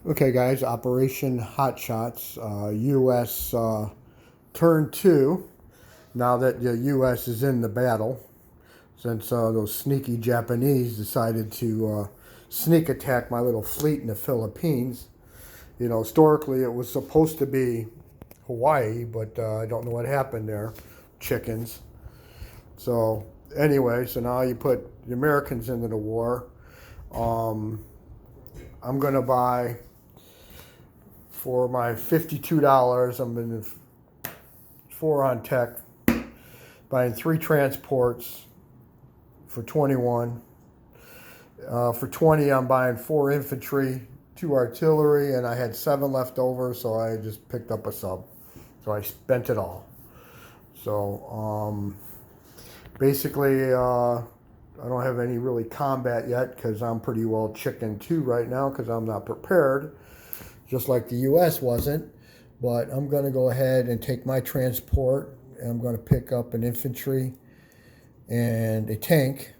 Okay, guys, Operation Hot Shots, U.S. Turn 2. Now that the U.S. is in the battle, since those sneaky Japanese decided to sneak attack my little fleet in the Philippines. You know, historically it was supposed to be Hawaii, but I don't know what happened there. Chickens. So, anyway, so now you put the Americans into the war. Um, I'm going to buy for my $52. I'm in 4on Tech, buying 3 transports for 21. For 20, I'm buying 4 infantry, 2 artillery, and I had 7 left over, so I just picked up a sub. So I spent it all. So basically, I don't have any really combat yet because I'm pretty well chicken too right now because I'm not prepared, just like the U.S. wasn't. But I'm going to go ahead and take my transport, and I'm going to pick up an infantry and a tank.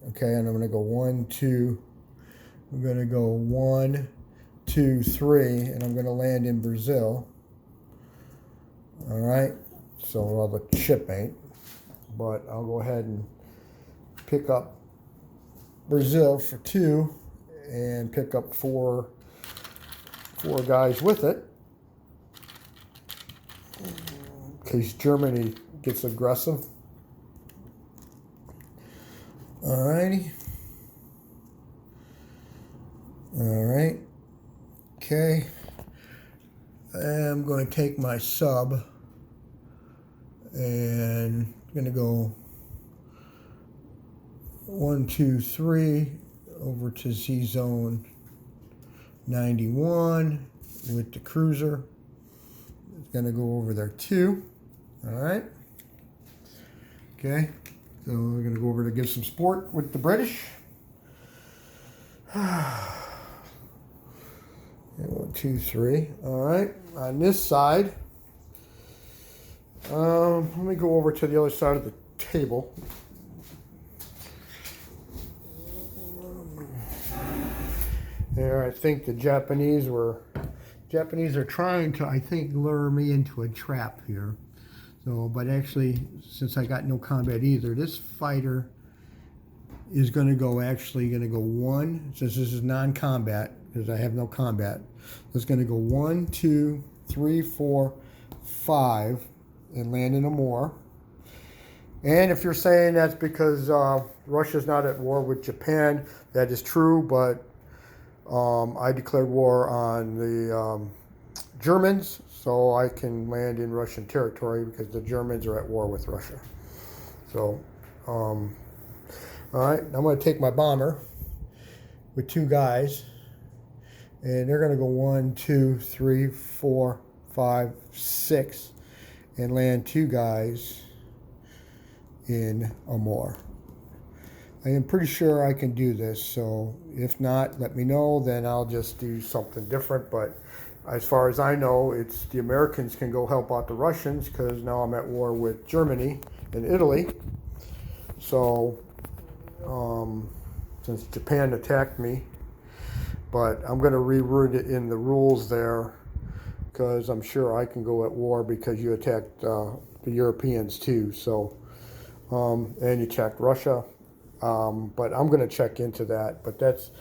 Okay, and I'm going to go 1, 2. I'm going to go 1, 2, 3, and I'm going to land in Brazil. All right, so well, the ship ain't, but I'll go ahead and pick up Brazil for 2 and pick up four guys with it in case Germany gets aggressive. Alrighty. Alright. Okay. I'm going to take my sub and I'm going to go 1, 2, 3 over to Z Zone 91 with the cruiser. It's going to go over there too. All right. Okay. So we're going to go over to give some sport with the British. 1, 2, 3. All right. On this side, let me go over to the other side of the table. There, I think the Japanese are trying to, I think, lure me into a trap here. So, but actually, since I got no combat either, this fighter is going to go 1, since this is non-combat, because I have no combat. It's going to go 1, 2, 3, 4, 5, and land in a Amur. And if you're saying that's because Russia's not at war with Japan, that is true, but I declared war on the Germans, so I can land in Russian territory because the Germans are at war with Russia. So, all right, I'm going to take my bomber with 2 guys, and they're going to go 1, 2, 3, 4, 5, 6, and land 2 guys in Amur. I am pretty sure I can do this, so if not, let me know, then I'll just do something different. But as far as I know, it's the Americans can go help out the Russians because now I'm at war with Germany and Italy. So, since Japan attacked me, but I'm going to reroute it in the rules there because I'm sure I can go at war because you attacked the Europeans too. So, and you attacked Russia. But I'm going to check into that. But that's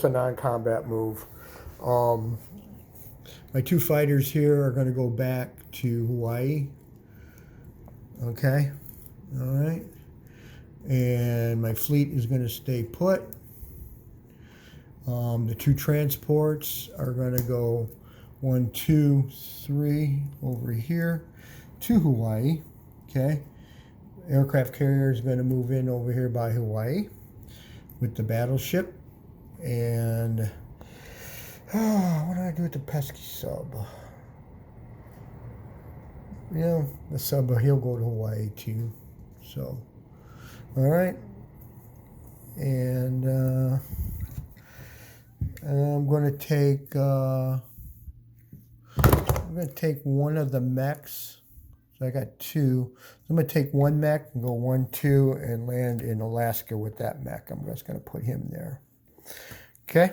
a non-combat move. My 2 fighters here are going to go back to Hawaii. Okay. All right. And my fleet is going to stay put. The 2 transports are going to go 1, 2, 3 over here to Hawaii. Okay. Aircraft carrier is going to move in over here by Hawaii with the battleship. And what do I do with the pesky sub? Yeah, the sub, he'll go to Hawaii too. So, all right. And I'm going to take one of the mechs. So I got 2. So I'm going to take 1 mech and go 1, 2 and land in Alaska with that mech. I'm just going to put him there. Okay?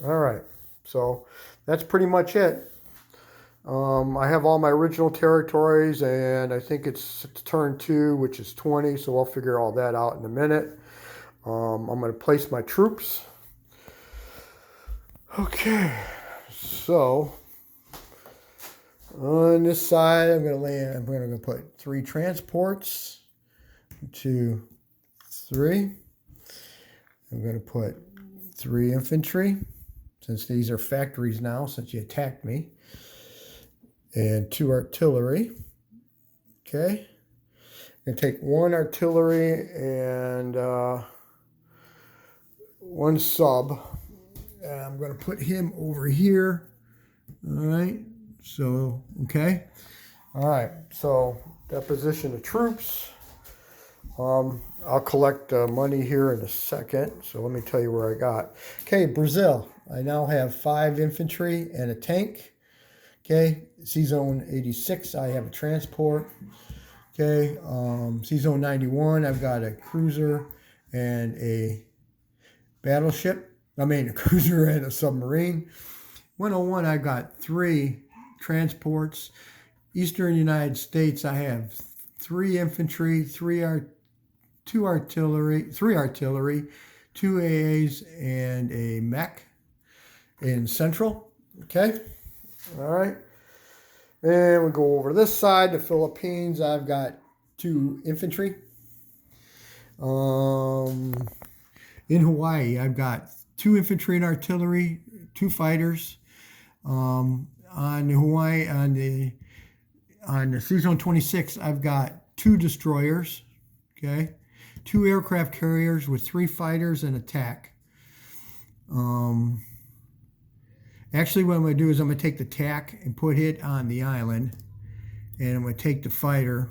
All right. So that's pretty much it. I have all my original territories, and I think it's turn 2, which is 20, so I'll figure all that out in a minute. I'm going to place my troops. Okay, so on this side, I'm going to put 3 transports, 2, 3. I'm going to put 3 infantry, since these are factories now, since you attacked me. And 2 artillery. Okay. I'm going to take 1 artillery and 1 sub. And I'm going to put him over here. All right. So, okay. All right. So, deposition of troops. I'll collect money here in a second. So, let me tell you where I got. Okay, Brazil. I now have 5 infantry and a tank. Okay, C-Zone 86, I have a transport. Okay, C-Zone 91, I've got a cruiser and a battleship. I mean, a cruiser and a submarine. 101, I've got 3 transports. Eastern United States, I have 3 infantry, 3 artillery, 2 AAs, and a mech in Central. Okay. All right, and we go over to this side, the Philippines. I've got 2 infantry. In Hawaii, I've got 2 infantry and artillery, 2 fighters. On Hawaii, on the C-Zone 26, I've got 2 destroyers. Okay, 2 aircraft carriers with 3 fighters and attack. Actually, what I'm going to do is I'm going to take the TAC and put it on the island. And I'm going to take the fighter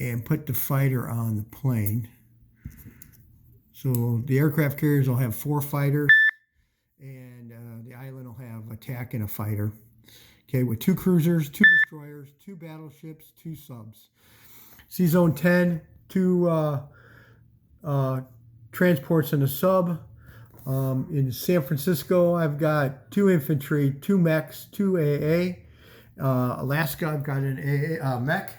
and put the fighter on the plane. So the aircraft carriers will have 4 fighters. And the island will have a TAC and a fighter. Okay, with 2 cruisers, 2 destroyers, 2 battleships, 2 subs. C-Zone 10, 2 transports and a sub. In San Francisco, I've got 2 infantry, 2 mechs, 2 AA. Alaska, I've got an AA mech.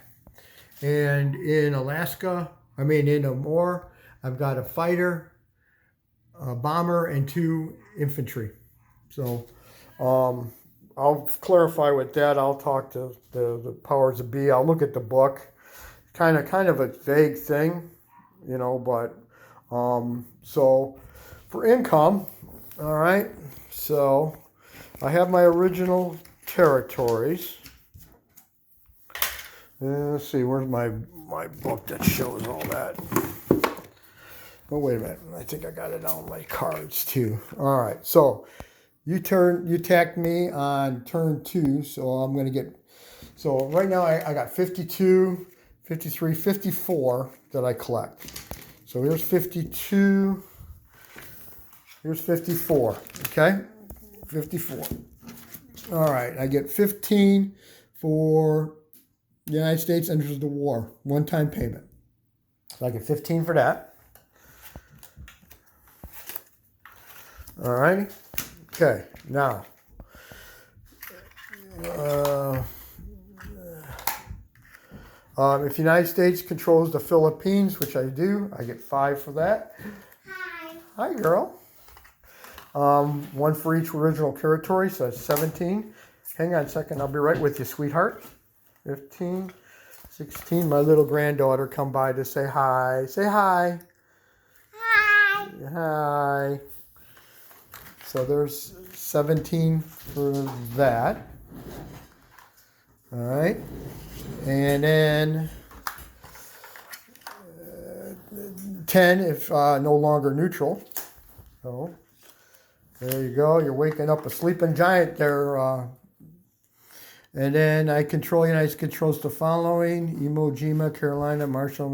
And in Alaska, in Amur, I've got a fighter, a bomber, and 2 infantry. So I'll clarify with that. I'll talk to the powers that be. I'll look at the book. Kind of a vague thing, but so for income, all right, so I have my original territories. Let's see, where's my book that shows all that? Oh, wait a minute. I think I got it on my cards too. All right, so you attacked me on turn 2, so I'm going to get, so right now I got 52, 53, 54 that I collect. So here's 52. Here's 54, okay? 54. All right, I get 15 for the United States enters the war, one-time payment. So I get 15 for that. All righty. Okay, now, if the United States controls the Philippines, which I do, I get 5 for that. Hi. Hi, girl. 1 for each original territory, so that's 17. Hang on a second, I'll be right with you, sweetheart. 15, 16. My little granddaughter come by to say hi. Say hi. Hi. Hi. So there's 17 for that. All right. And then 10 if no longer neutral. So there you go. You're waking up a sleeping giant there. And then I control, United States controls the following: Iwo Jima, Carolina, Marshall,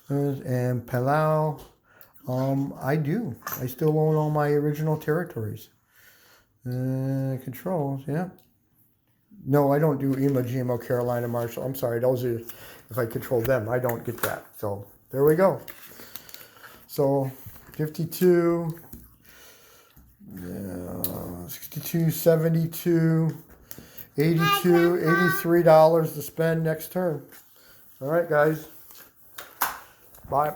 and Palau. I do. I still own all my original territories. Controls, yeah. No, I don't do Iwo Jima, Carolina, Marshall. I'm sorry, those are, if I control them, I don't get that. So there we go. So 52. $272, $82, $83 to spend next term. All right, guys. Bye.